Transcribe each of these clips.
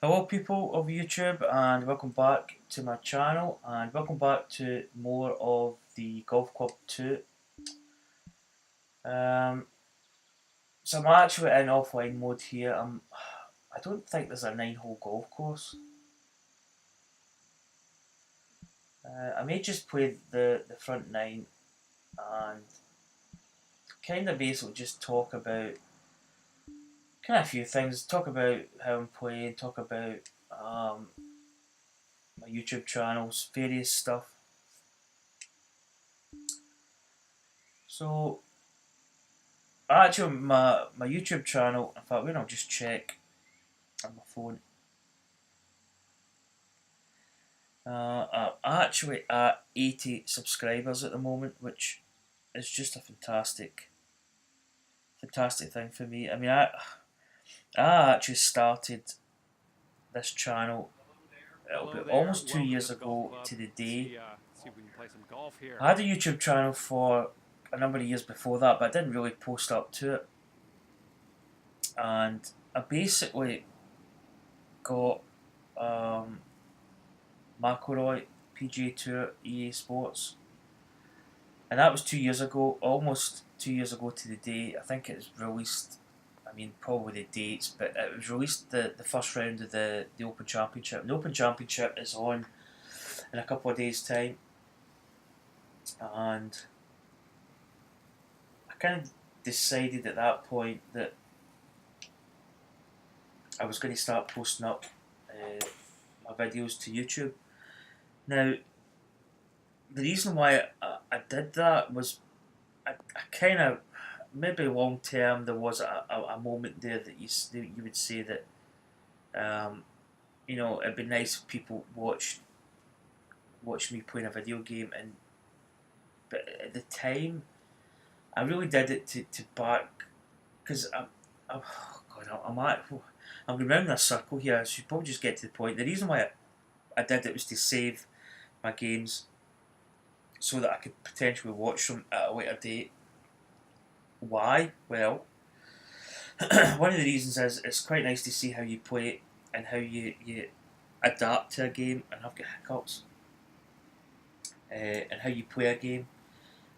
Hello people of YouTube, and welcome back to my channel, and welcome back to more of the Golf Club 2. Um, so I'm actually in offline mode here. I don't think there's a 9-hole golf course. I may just play the front 9 and kind of basically just talk about kind of a few things. Talk about how I'm playing, talk about my YouTube channels, various stuff. So actually, my YouTube channel. In fact, I'll just check on my phone. I'm actually at 80 subscribers at the moment, which is just a fantastic thing for me. I mean, I actually started this channel. It'll be almost 2 years ago to the day. See if we can play some golf here. I had a YouTube channel for a number of years before that, but I didn't really post up to it. And I basically got McIlroy, PGA Tour, EA Sports, and that was 2 years ago, almost 2 years ago to the day. I think it was released. I mean, probably the dates, but it was released the first round of the Open Championship. And the Open Championship is on in a couple of days' time, and I kind of decided at that point that I was going to start posting up my videos to YouTube. Now, the reason why I did that was I kind of, maybe long term, there was a moment there that you would say that it'd be nice if people watch me playing a video game, but at the time I really did it to back, because oh God, I'm going round in a circle here. I should probably just get to the point. The reason why I did it was to save my games so that I could potentially watch them at a later date. Why? Well, one of the reasons is it's quite nice to see how you play and how you adapt to a game. And I've got hiccups. And how you play a game.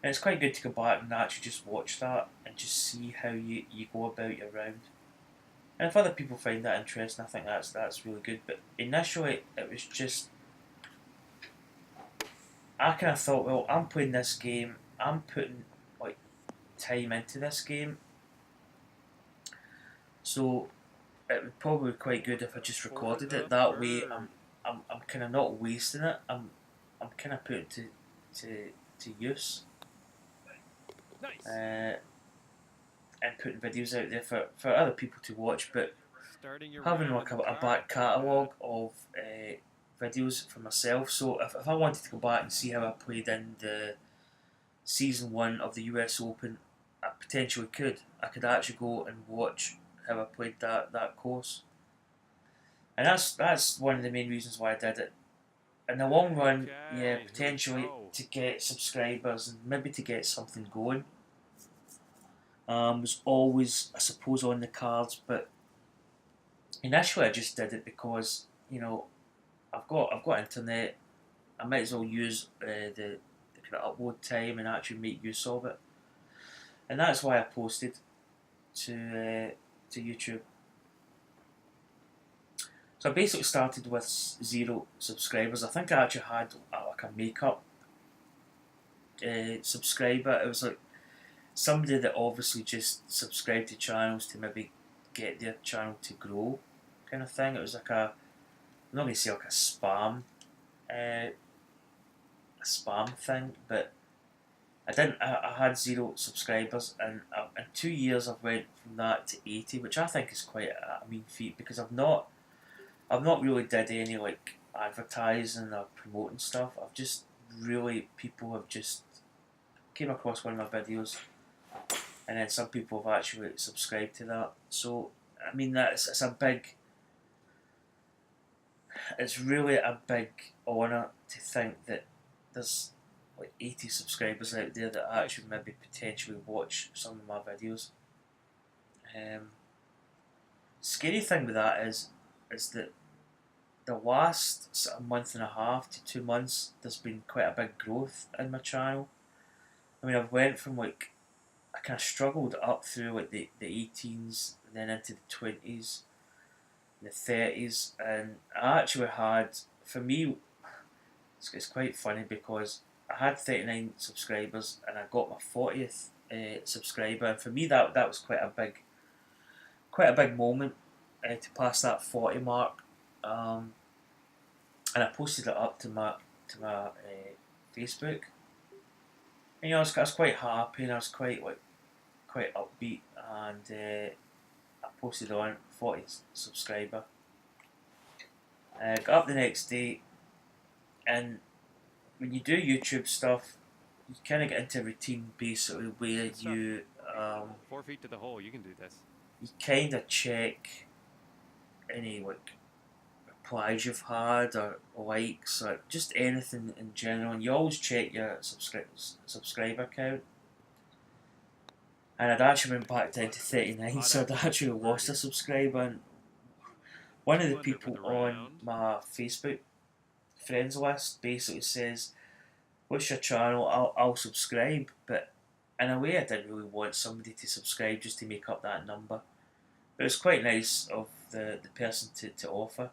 And it's quite good to go back and actually just watch that and just see how you go about your round. And if other people find that interesting, I think that's really good. But initially, it was just, I kind of thought, well, I'm playing this game, I'm putting like time into this game, so it would probably be quite good if I just recorded it. That way, I'm kind of not wasting it. I'm kind of putting it to use. Nice. And putting videos out there for other people to watch, but having like a back catalogue of videos for myself. So if I wanted to go back and see how I played in the season 1 of the US Open, I potentially could. I could actually go and watch how I played that course, and that's one of the main reasons why I did it. In the long run, yeah, potentially to get subscribers and maybe to get something going. Was always, I suppose, on the cards, but initially I just did it because I've got internet. I might as well use the kind of upload time and actually make use of it, and that's why I posted to YouTube. So I basically started with 0 subscribers. I think I actually had like a makeup subscriber. It was like somebody that obviously just subscribed to channels to maybe get their channel to grow, kind of thing. It was like I'm not going to say like a spam thing, but I didn't. I had 0 subscribers, and in 2 years I've went from that to 80, which I think is quite a mean feat, because I've not really did any like advertising or promoting stuff. I've just really, people have just came across one of my videos, and then some people have actually subscribed to that. So I mean, it's really a big honour to think that there's like 80 subscribers out there that actually maybe potentially watch some of my videos. Scary thing with that is that the last sort of month and a half to 2 months, there's been quite a big growth in my channel. I mean, I've went from like, I kind of struggled up through like the 18s, then into the 20s, the 30s, and I actually had, for me, it's quite funny because I had 39 subscribers and I got my 40th subscriber, and for me that was quite a big moment to pass that 40 mark. And I posted it up to my Facebook. And, I was quite happy and I was quite upbeat, and I posted on 40 subscriber. Got up the next day, and when you do YouTube stuff, you kind of get into a routine basically where you 4 feet to the hole. You can do this. you kind of check any like replies you've had or likes or just anything in general, and you always check your subscriber count. And I'd actually went back down to 39, so I'd actually lost a subscriber. And one of the people on my Facebook friends list basically says, "What's your channel? I'll subscribe." But in a way, I didn't really want somebody to subscribe just to make up that number. But it was quite nice of the person to offer.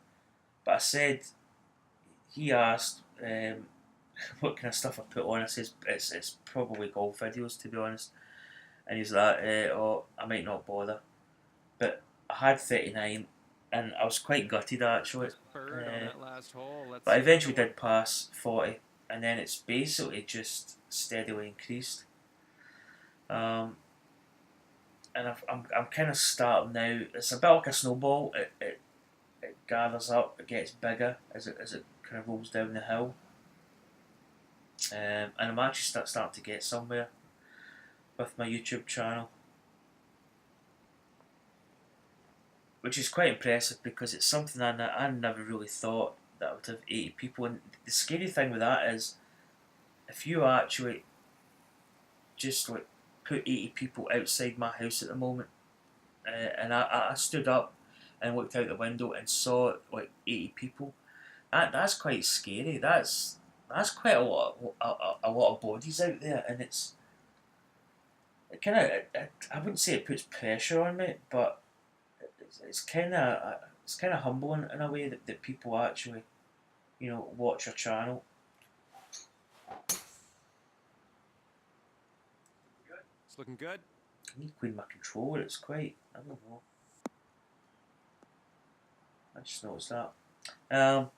But I said, he asked what kind of stuff I put on. I says it's probably golf videos, to be honest. And he's like, oh, I might not bother. But I had 39, and I was quite gutted actually. But I eventually did pass 40, and then it's basically just steadily increased. And I'm kind of starting now. It's a bit like a snowball. It gathers up, it gets bigger as it kind of rolls down the hill. And I'm actually starting to get somewhere with my YouTube channel, which is quite impressive because it's something I never really thought that I would have 80 people. And the scary thing with that is, if you actually just like put 80 people outside my house at the moment, and I stood up and looked out the window and saw like 80 people, that's quite scary. That's quite a lot of bodies out there, and it kind of, I wouldn't say it puts pressure on me, but it's kind of humbling in a way that people actually, watch your channel. It's looking good. I need to clean my controller. It's quite, I don't know. I just noticed that.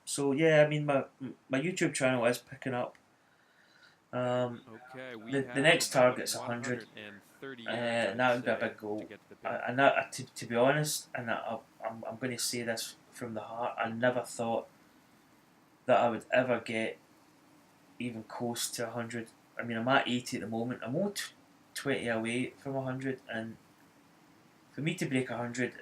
So yeah, I mean my YouTube channel is picking up. Okay, the next target's 100, and that would be a big goal. And that, to be honest, and I'm going to say this from the heart, I never thought that I would ever get even close to 100. I mean, I'm at 80 at the moment. I'm only 20 away from 100, and for me to break 100,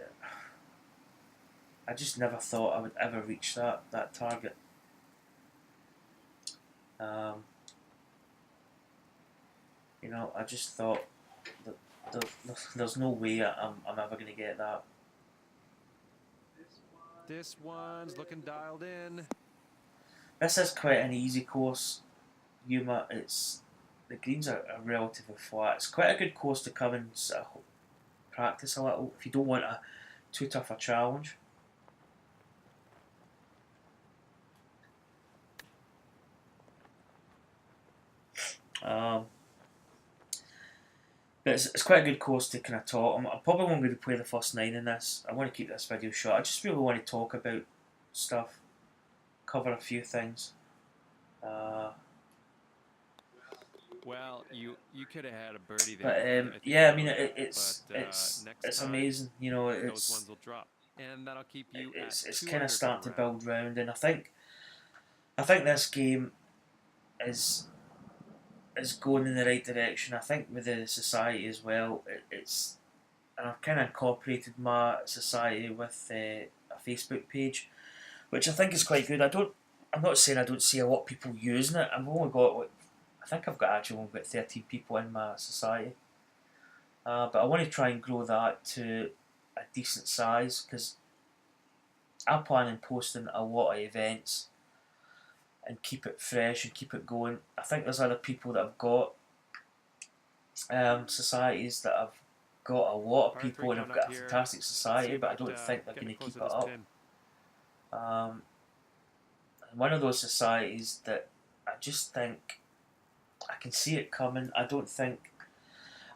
I just never thought I would ever reach that target. I just thought that there's no way I'm ever going to get that. This one's looking dialed in. This is quite an easy course, Yuma. The greens are relatively flat. It's quite a good course to come and sort of practice a little if you don't want too tough a challenge. But it's quite a good course to kind of talk. I'm probably not going to play the first 9 in this. I want to keep this video short. I just really want to talk about stuff, cover a few things. Well, you could have had a birdie there. But yeah, I mean it's amazing. Those ones will drop, and that'll keep you. It's kind of starting to build round, and I think this game is going in the right direction. I think with the society as well, and I've kind of incorporated my society with a Facebook page, which I think is quite good. I'm not saying I don't see a lot of people using it. I've only got I think I've actually only got 13 people in my society, but I want to try and grow that to a decent size, because I plan on posting a lot of events and keep it fresh and keep it going. I think there's other people that have got societies that have got a lot of people and have got a fantastic society, but I don't think they're going to keep it up. One of those societies that I just think I can see it coming. I don't think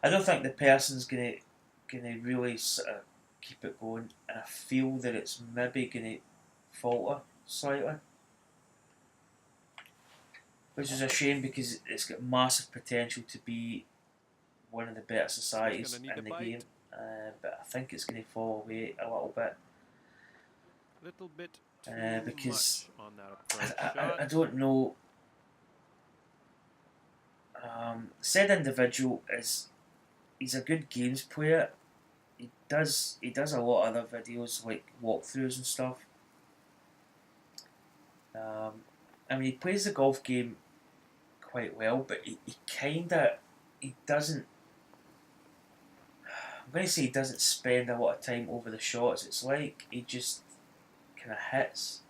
the person's gonna really sort of keep it going, and I feel that it's maybe gonna falter slightly, which is a shame because it's got massive potential to be one of the better societies in the game. But I think it's going to fall away a little bit. Because much on that I don't know. Said individual he's a good games player. He does a lot of other videos like walkthroughs and stuff. I mean, he plays the golf game quite well, but he doesn't. I'm going to say he doesn't spend a lot of time over the shots. It's like he just kind of hits,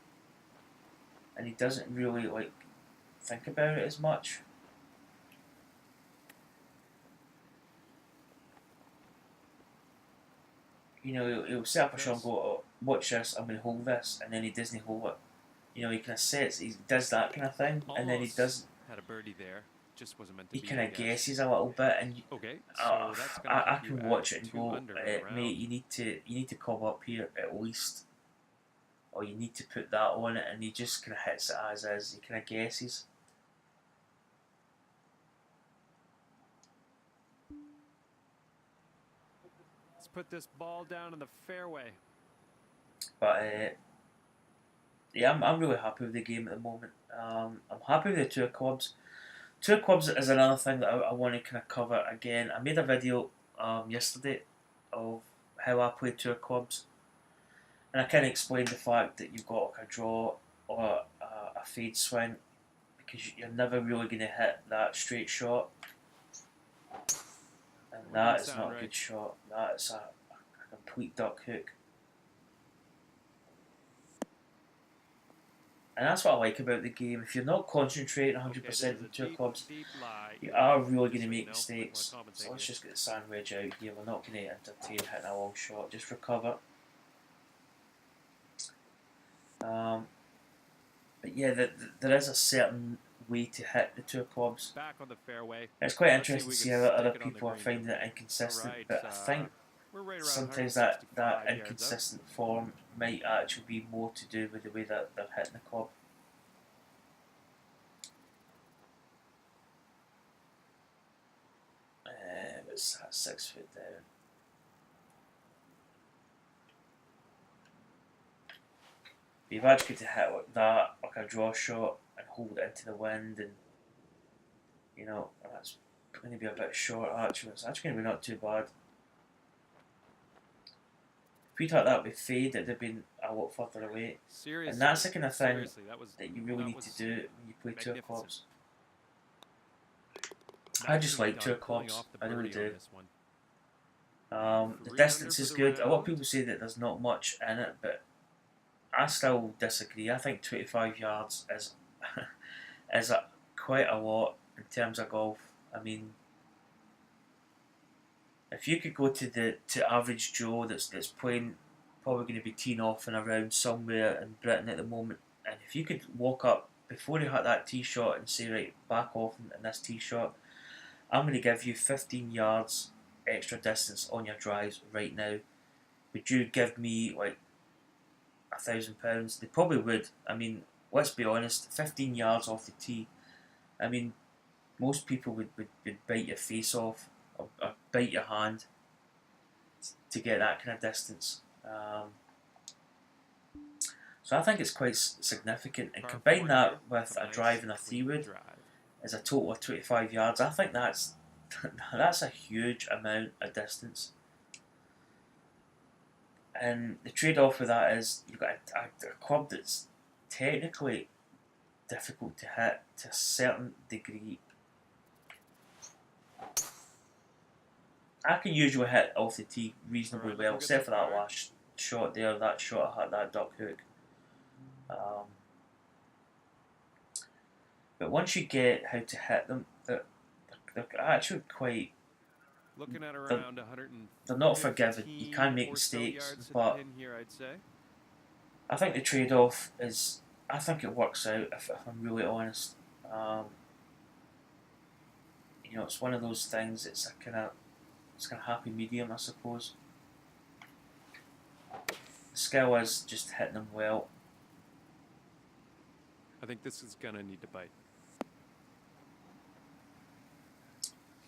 and he doesn't really like think about it as much. You know, he'll set up a shot and go, oh, watch this, I'm going to hold this, and then he doesn't hold it. You know, he kind of sets, he does that kind of thing, and then he doesn't. Had a birdie there. Just wasn't meant to he be. He kind of guesses a little bit, and I can watch it and go, mate, you need to come up here at least, or you need to put that on it, and he just kind of hits it as is. He kind of guesses. Let's put this ball down in the fairway. But yeah, I'm really happy with the game at the moment. I'm happy with the tour clubs. Tour clubs is another thing that I want to kind of cover again. I made a video yesterday of how I play tour clubs, and I kind of explained the fact that you've got like a draw or a fade swing, because you're never really going to hit that straight shot, and that is not a good shot. That is a complete duck hook. And that's what I like about the game. If you're not concentrating 100% on tour clubs, you are really going to make mistakes. So let's just get the sand wedge out here. We're not going to entertain hitting a long shot. Just recover. But yeah, there is a certain way to hit the tour clubs. Back on the fairway. It's quite interesting to see how other people are finding it inconsistent. But I think sometimes that inconsistent form might actually be more to do with the way that they're hitting the club. It's 6 foot down. But you've actually got to hit like that, like a draw shot, and hold it into the wind, and you know, that's going to be a bit short actually. It's actually going to be not too bad. If we'd had that with fade, it'd have been a lot further away. Seriously, and that's the kind of thing that you really need to do when you play tour clubs. I just like tour clubs, I really do. The distance is good. A lot of people say that there's not much in it, but I still disagree. I think 25 yards is quite a lot in terms of golf. I mean, if you could go to average Joe that's playing, probably going to be teeing off and around somewhere in Britain at the moment, and if you could walk up before you hit that tee shot and say, right, back off in this tee shot, I'm going to give you 15 yards extra distance on your drives right now. Would you give me like £1,000? They probably would. I mean, let's be honest, 15 yards off the tee. I mean, most people would bite your face off or bite your hand to get that kind of distance. So I think it's quite significant. And combine that with a drive and a 3-wood as a total of 25 yards. I think that's a huge amount of distance. And the trade-off with that is you've got a club that's technically difficult to hit to a certain degree. I can usually hit off the tee reasonably well, except for that last shot there, that shot I had, that duck hook. Um, but once you get how to hit them, they're actually quite. Looking at They're, around they're not forgiving. You can make or so mistakes, yards to the but pin here, I'd say. I think the trade-off is. I think it works out. If I'm really honest, you know, it's one of those things. It's a kind of happy medium, I suppose. The skill is just hitting them well. I think this is gonna need to bite.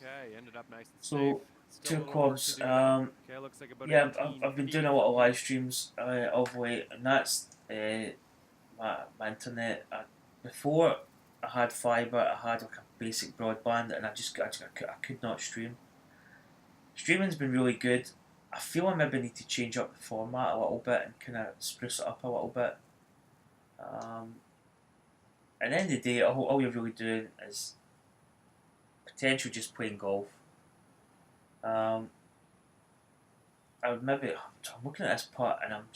Okay, ended up nice and So, safe. Still two a little work to quads. do though. Okay, looks like about Yeah, 18 I've been feet doing a lot of from live here. streams of late, and that's my internet. Before I had fibre, I had like a basic broadband, and I could not stream. Streaming's been really good. I feel I maybe need to change up the format a little bit and kind of spruce it up a little bit. At the end of the day, all you're really doing is potentially just playing golf. I would maybe. I'm looking at this putt and I'm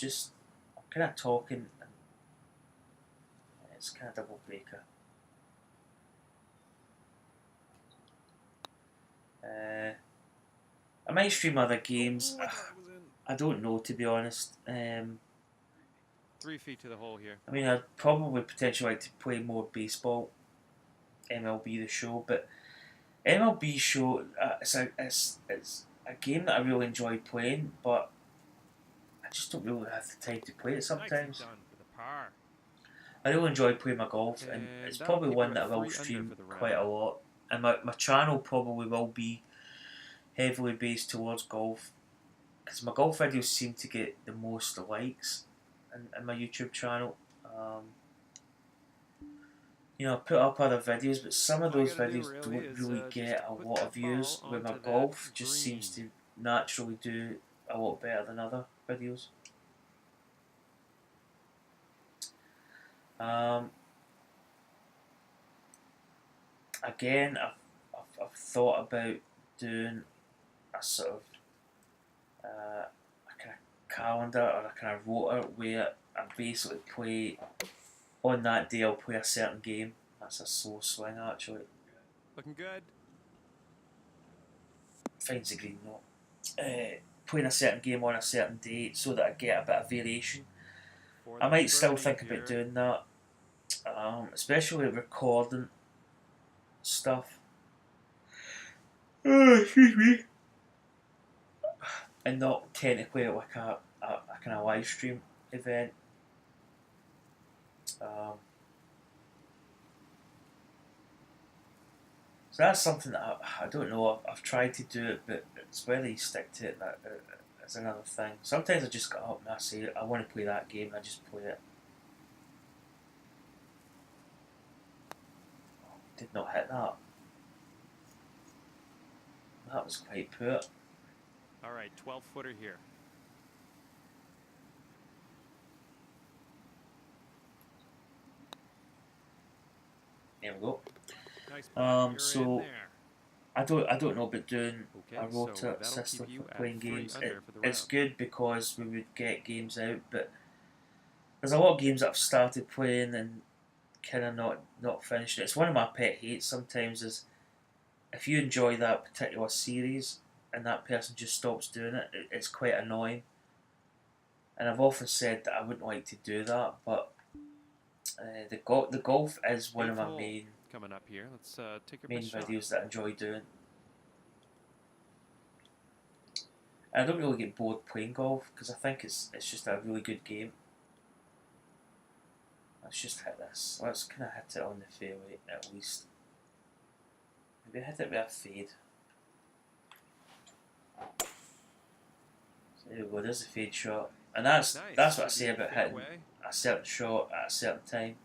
kind of talking, and it's kind of double breaker. I might stream other games. I don't know, to be honest. 3 feet to the hole here. I mean, I'd probably potentially like to play more baseball, MLB the Show, but MLB Show it's a game that I really enjoy playing, but I just don't really have the time to play it sometimes. Done for the par. I really enjoy playing my golf, and it's probably one that I will stream quite a lot. And my channel probably will be heavily based towards golf, because my golf videos seem to get the most likes in my YouTube channel. You know, I put up other videos, but some of those videos don't really get a lot of views, where my golf just seems to naturally do a lot better than other videos. Again, I've thought about doing a sort of a kind of calendar or a kind of rota where I basically play on that day. I'll play a certain game. That's a slow swing, actually. Looking good. Finds the green note. Playing a certain game on a certain day so that I get a bit of variation. I might still think about doing that, especially recording stuff. Excuse me. And not technically like a kind of live stream event. So that's something that I don't know. I've tried to do it, but it's whether you stick to it. That's another thing. Sometimes I just get up and I say I want to play that game. I just play it. Did not hit that. That was quite poor. All right, 12-footer here. There we go. Nice so I don't know about doing a rota so system for playing games. It's good because we would get games out, but there's a lot of games that I've started playing and kind of not finished it. It's one of my pet hates sometimes is if you enjoy that particular series and that person just stops doing it, it's quite annoying. And I've often said that I wouldn't like to do that, but the golf is one of my main coming up here. Let's take your main videos that I enjoy doing. And I don't really get bored playing golf because I think it's just a really good game. Let's just hit this. Let's kind of hit it on the fairway at least. Maybe hit it with a fade. So there we go. There's a fade shot, and that's what I say about hitting a certain shot at a certain time.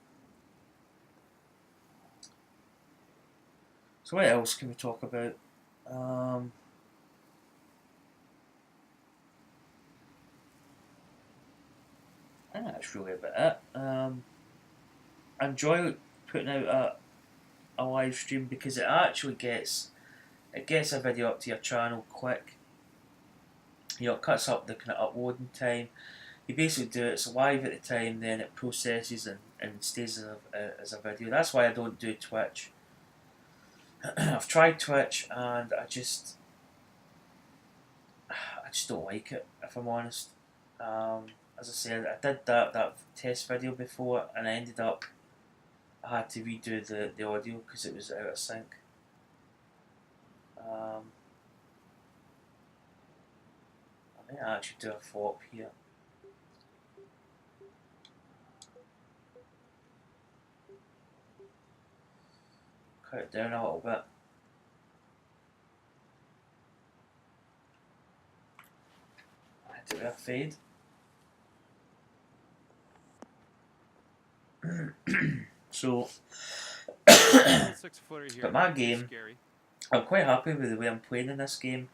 So what else can we talk about? I think that's really about it. I enjoy putting out a live stream because it actually gets a video up to your channel quick. You know, it cuts up the kind of uploading time. you basically do it, it's live at the time, then it processes and stays as a video. That's why I don't do Twitch. I've tried Twitch and I just don't like it, if I'm honest. As I said, I did that test video before, and I ended up I had to redo the audio because it was out of sync. I might actually do a flop here. Cut it down a little bit. I had to do a fade. So, but my game, I'm quite happy with the way I'm playing in this game.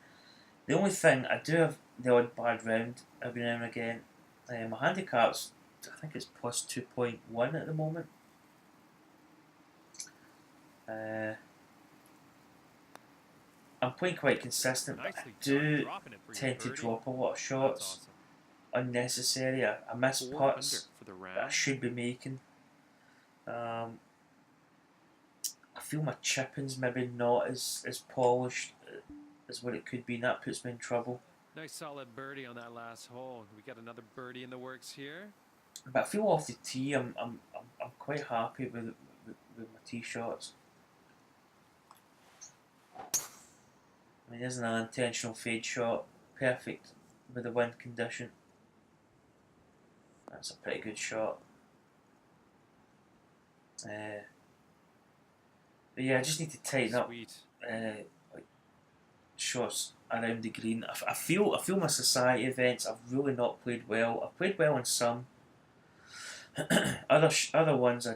The only thing, I do have the odd bad round every now and again. My handicap's, I think it's plus 2.1 at the moment. I'm playing quite consistent, but I do tend to drop a lot of shots. Unnecessary. I miss putts that I should be making. I feel my chipping's maybe not as polished as what it could be, and that puts me in trouble. Nice solid birdie on that last hole. We got another birdie in the works here. But I feel off the tee, I'm quite happy with my tee shots. I mean, there's an unintentional fade shot, perfect with the wind condition. That's a pretty good shot. But yeah, I just need to tighten up like shots around the green. I feel my society events I've really not played well. I've played well in some. other ones I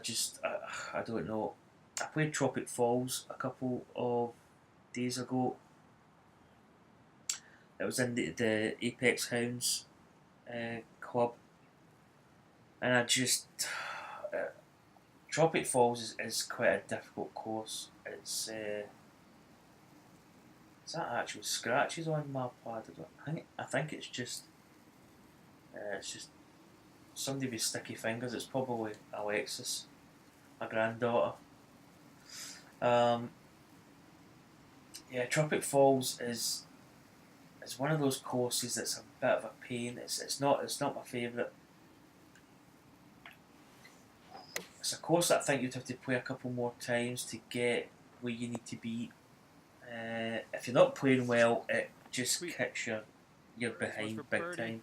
don't know. I played Tropic Falls a couple of days ago. It was in the Apex Hounds club, and I just Tropic Falls is quite a difficult course. It's is that actual scratches on my pad? I think it's just somebody with sticky fingers. It's probably Alexis, my granddaughter. Yeah, Tropic Falls is one of those courses that's a bit of a pain. It's not my favourite. It's a course that I think you'd have to play a couple more times to get where you need to be. If you're not playing well, it just kicks you're behind big time.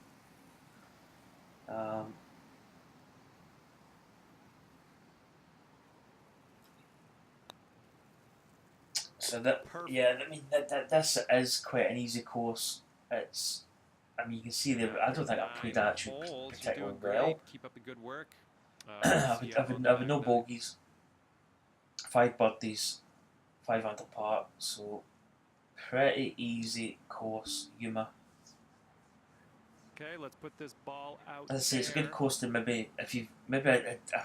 So that, yeah, I mean this is quite an easy course. It's, I mean, you can see there. I don't think I played that actually particularly well. Keep up the good work. I've no bogeys, 5 birdies, 5 under par. So pretty easy course, Yuma. Okay, let's put this ball out. As I say, it's a good course to maybe if you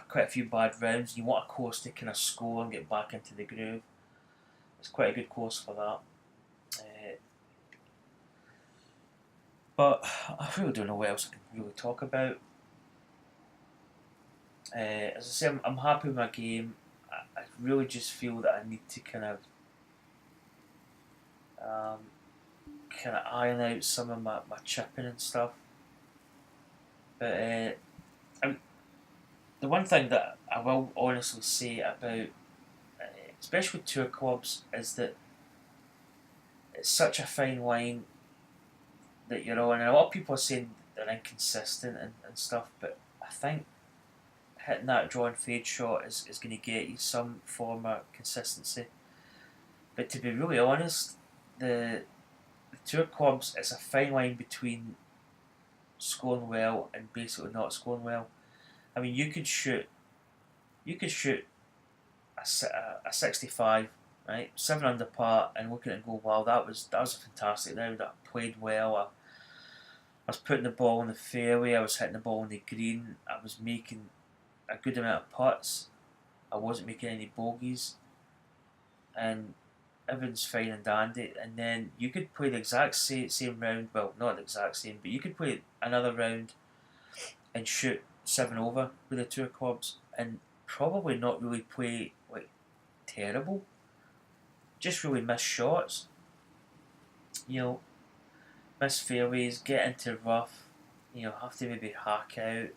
quite a few bad rounds. You want a course to kind of score and get back into the groove. It's quite a good course for that. But I really don't know what else I can really talk about. As I say, I'm happy with my game. I really just feel that I need to kind of iron out some of my chipping and stuff. But the one thing that I will honestly say about, especially with tour clubs, is that it's such a fine line that you're on. And a lot of people are saying they're inconsistent and stuff, but I think hitting that draw and fade shot is going to get you some form of consistency. But to be really honest, the tour clubs, it's a fine line between scoring well and basically not scoring well. I mean, you could shoot a 65, right, 7 under par, and look at it and go, wow, that was a fantastic round. I played well. I was putting the ball in the fairway. I was hitting the ball in the green. I was making a good amount of putts. I wasn't making any bogeys, and everything's fine and dandy. And then you could play the exact same round. Well, not the exact same, but you could play another round and shoot 7 over with the tour clubs and probably not really play like terrible, just really miss shots, you know, miss fairways, get into rough, you know, have to maybe hack out,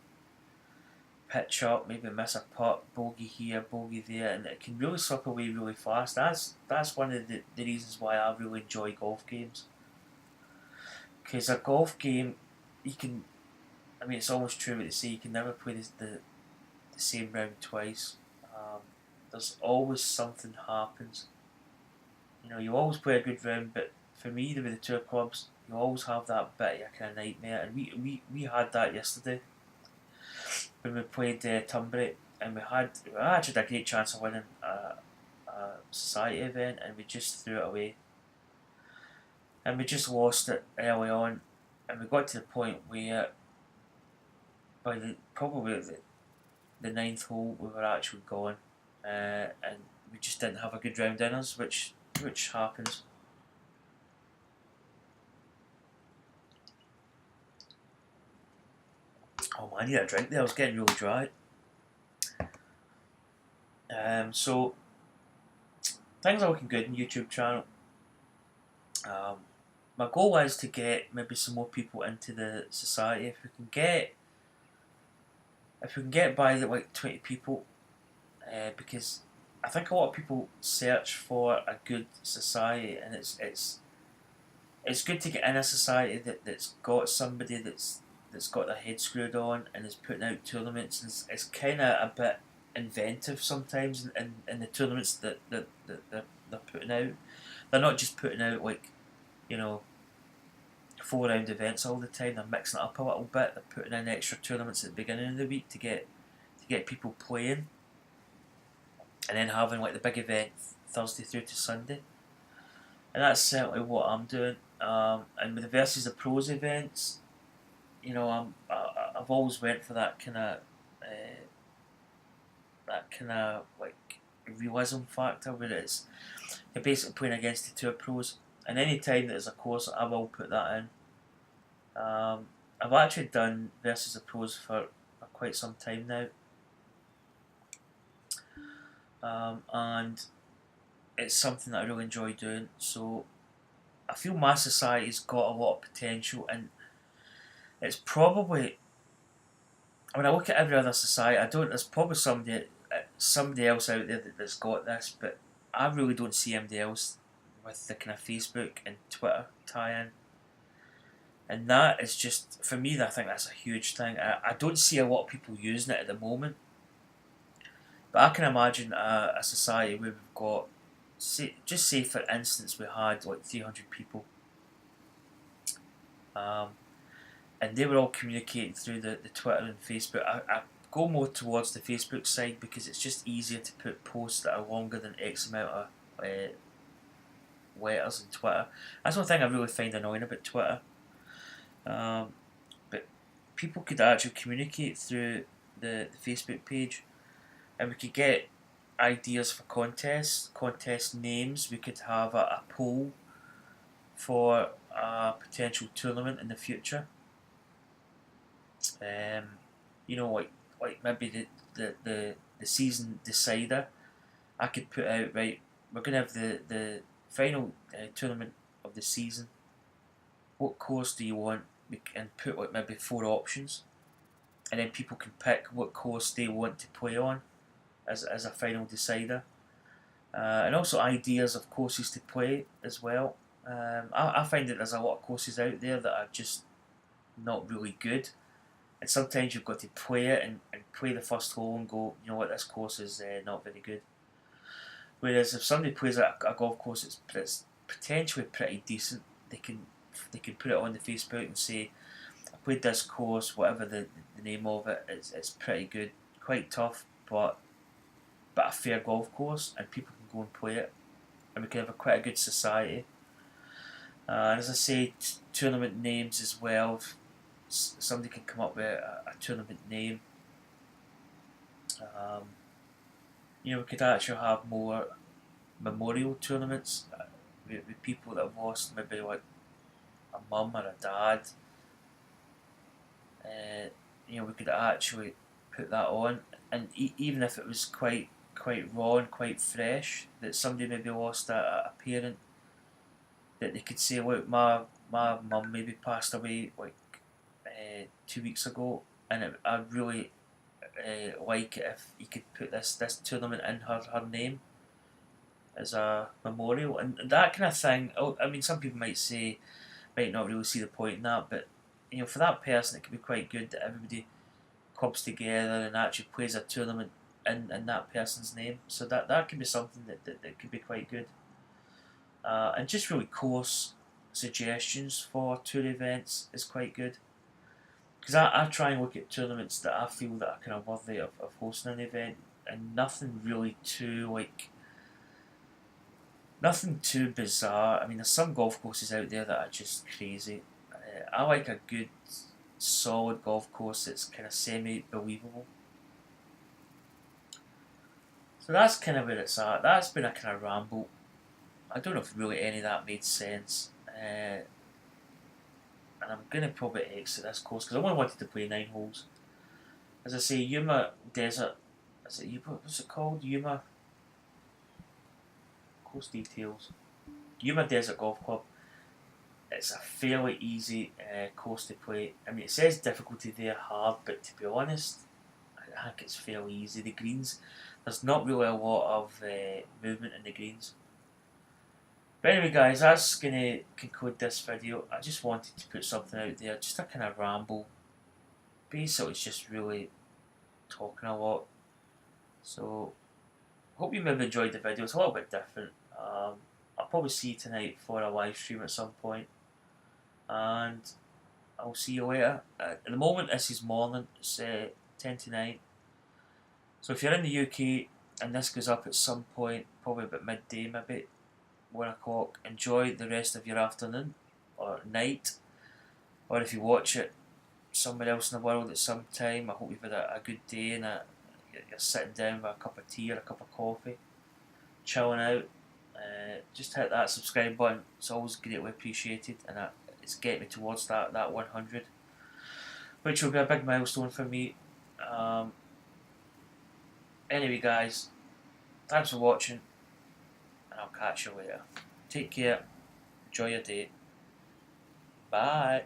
pitch up, maybe miss a putt, bogey here, bogey there, and it can really slip away really fast. That's one of the reasons why I really enjoy golf games. Because a golf game, you can, I mean, it's almost true what they say, you can never play the same round twice. There's always something happens. You know, you always play a good round, but for me, with the tour clubs, you always have that bit of a kind of nightmare, and we had that yesterday when we played Tunbury, and we actually had a great chance of winning a society event, and we just threw it away, and we just lost it early on, and we got to the point where by probably the ninth hole we were actually gone, and we just didn't have a good round in us, which happens. Oh man, I need a drink there. I was getting really dry. So things are looking good in YouTube channel. My goal is to get maybe some more people into the society. If we can get by the like 20 people, because I think a lot of people search for a good society, and it's good to get in a society that's got somebody that's got their head screwed on and is putting out tournaments. And it's kind of a bit inventive sometimes in the tournaments that they're putting out. They're not just putting out like, you know, 4-round events all the time. They're mixing it up a little bit. They're putting in extra tournaments at the beginning of the week to get people playing, and then having like the big event Thursday through to Sunday. And that's certainly what I'm doing. And with the versus the pros events, you know, I've always went for that kind of like realism factor, where you're basically playing against the tour pros. And any time that there's a course, I will put that in. I've actually done versus the pros for quite some time now, and it's something that I really enjoy doing. So I feel my society's got a lot of potential, and it's probably, when I look at every other society, there's probably somebody else out there that's got this, but I really don't see anybody else with the kind of Facebook and Twitter tie-in. And that is just, for me, I think that's a huge thing. I don't see a lot of people using it at the moment, but I can imagine a society where we've got, say for instance, we had like 300 people, and they were all communicating through the Twitter and Facebook. I go more towards the Facebook side because it's just easier to put posts that are longer than X amount of letters on Twitter. That's one thing I really find annoying about Twitter. But people could actually communicate through the Facebook page, and we could get ideas for contest names. We could have a poll for a potential tournament in the future. You know, like maybe the season decider. I could put out, right, we're going to have the final tournament of the season. What course do you want? And put like maybe 4 options, and then people can pick what course they want to play on as a final decider, and also ideas of courses to play as well. I find that there's a lot of courses out there that are just not really good, and sometimes you've got to play it and play the first hole and go, you know what, this course is not very good. Whereas if somebody plays a golf course that's potentially pretty decent, they can put it on the Facebook and say, I played this course, whatever the name of it, it's pretty good, quite tough, but a fair golf course, and people can go and play it, and we can have quite a good society. And as I say, tournament names as well. Somebody can come up with a tournament name. You know, we could actually have more memorial tournaments with people that have lost maybe like a mum or a dad. we could actually put that on, and even if it was quite raw and quite fresh, that somebody maybe lost a parent, that they could say, look, my mum maybe passed away like 2 weeks ago, and I'd really like it if you could put this tournament in her name as a memorial, and that kind of thing. I mean, some people might not really see the point in that, but for that person, it could be quite good that everybody comes together and actually plays a tournament in that person's name. So that could be something that could be quite good. And just really course suggestions for tour events is quite good. Because I try and look at tournaments that I feel that are kind of worthy of hosting an event, and nothing really nothing too bizarre. I mean, there's some golf courses out there that are just crazy. I like a good, solid golf course that's kind of semi-believable. So that's kind of where it's at. That's been a kind of ramble. I don't know if really any of that made sense. And I'm going to probably exit this course because I only wanted to play 9 holes. As I say, Yuma Desert. Is it Yuma? What's it called? Yuma. Course details. Yuma Desert Golf Club. It's a fairly easy course to play. I mean, it says difficulty there hard, but to be honest, I think it's fairly easy. The greens, there's not really a lot of movement in the greens. But anyway, guys, that's going to conclude this video. I just wanted to put something out there, just a kind of ramble. Basically, it's just really talking a lot. So, hope you maybe enjoyed the video. It's a little bit different. I'll probably see you tonight for a live stream at some point. And I'll see you later. At the moment, this is morning. It's 10 to 9. So if you're in the UK and this goes up at some point, probably about midday, maybe 1 o'clock, enjoy the rest of your afternoon or night. Or if you watch it somewhere else in the world at some time, I hope you've had a good day and you're sitting down with a cup of tea or a cup of coffee, chilling out. Just hit that subscribe button. It's always greatly appreciated, and it's getting me towards that 100, which will be a big milestone for me. Anyway, guys, thanks for watching, and I'll catch you later. Take care. Enjoy your day. Bye.